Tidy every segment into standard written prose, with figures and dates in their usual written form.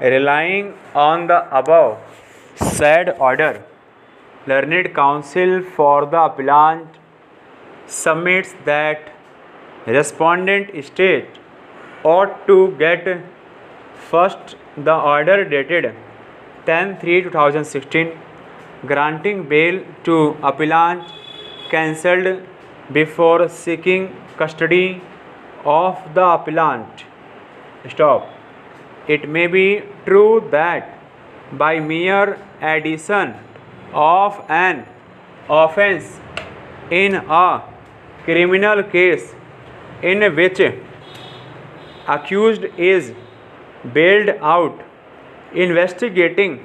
Relying on the above said order, learned counsel for the appellant submits that respondent state ought to get first the order dated 10/3/2016 granting bail to appellant cancelled before seeking custody of the appellant. Stop. It may be true that by mere addition of an offence in a criminal case in which accused is bailed out, investigating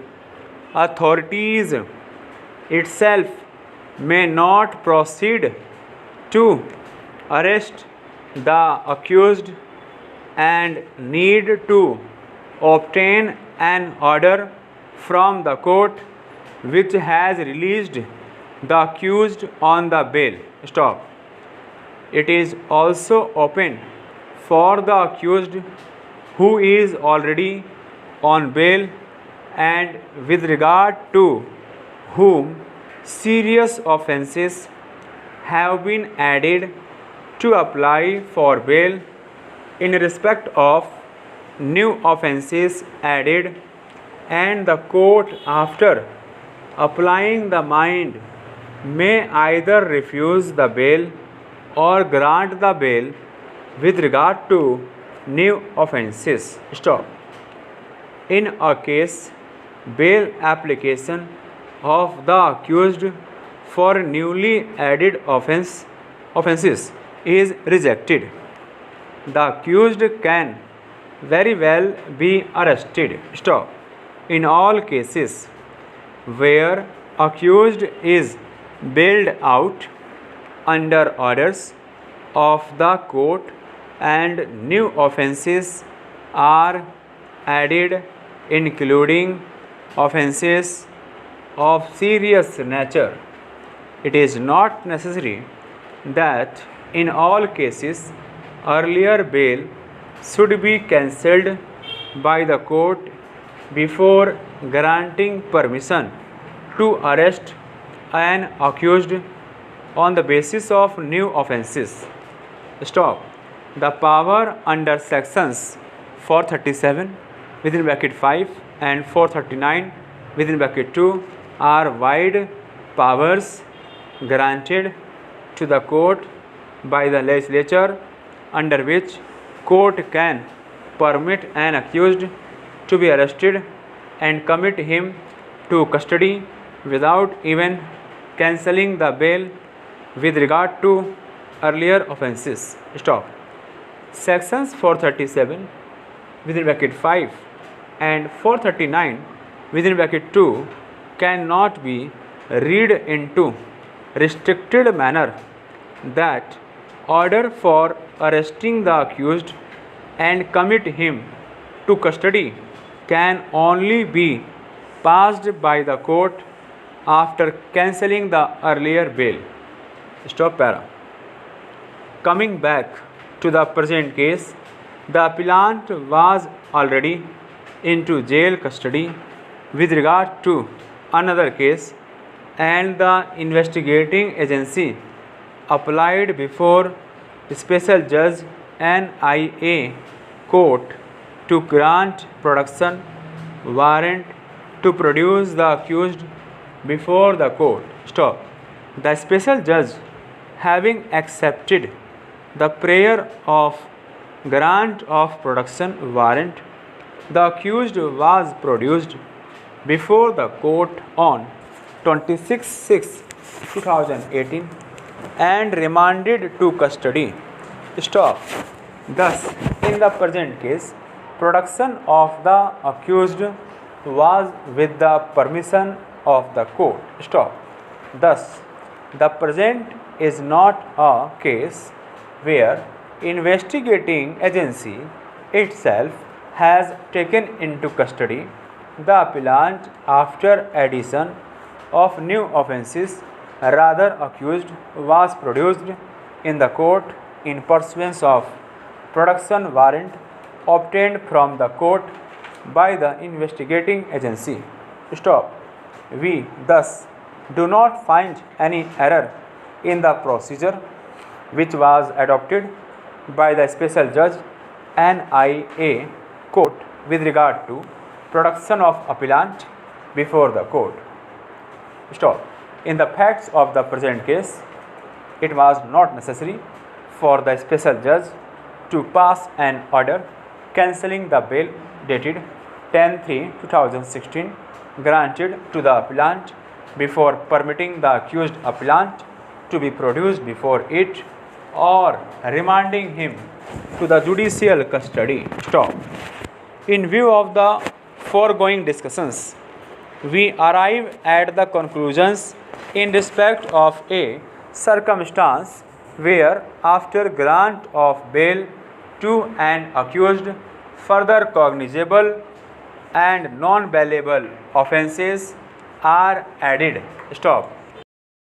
authorities itself may not proceed to arrest the accused and need to obtain an order from the court which has released the accused on the bail. Stop. It is also open for the accused who is already on bail and with regard to whom serious offences have been added to apply for bail in respect of new offences added, and the court after applying the mind may either refuse the bail or grant the bail with regard to new offences. Stop. In a case, bail application of the accused for newly added offences is rejected, the accused can very well be arrested. Stop. In all cases where accused is bailed out under orders of the court and new offences are added, including offences of serious nature, it is not necessary that in all cases earlier bail should be cancelled by the court before granting permission to arrest an accused on the basis of new offences. Stop. The power under sections 437 within bracket 5 and 439 within bracket 2 are wide powers granted to the court by the legislature, under which court can permit an accused to be arrested and commit him to custody without even cancelling the bail with regard to earlier offences. Stop. Sections 437 within bracket 5 and 439 within bracket 2 cannot be read into restricted manner that order for arresting the accused and commit him to custody can only be passed by the court after cancelling the earlier bail. Stop para. Coming back to the present case, the appellant was already into jail custody with regard to another case, and the investigating agency applied before Special Judge NIA Court to grant production warrant to produce the accused before the court. Stop. The Special Judge, having accepted the prayer of grant of production warrant, the accused was produced before the court on 26/6/2018 and remanded to custody. Stop. Thus, in the present case, production of the accused was with the permission of the court. Stop. Thus, the present is not a case where investigating agency itself has taken into custody the appellant after addition of new offences. Rather, accused was produced in the court in pursuance of production warrant obtained from the court by the investigating agency. Stop. We thus do not find any error in the procedure which was adopted by the special judge NIA court with regard to production of appellant before the court. Stop. In the facts of the present case, it was not necessary for the special judge to pass an order cancelling the bail dated 10/3/2016 granted to the appellant before permitting the accused appellant to be produced before it or remanding him to the judicial custody. Stop. In view of the foregoing discussions, we arrive at the conclusions in respect of a circumstance where, after grant of bail to an accused, further cognizable and non-bailable offences are added. Stop.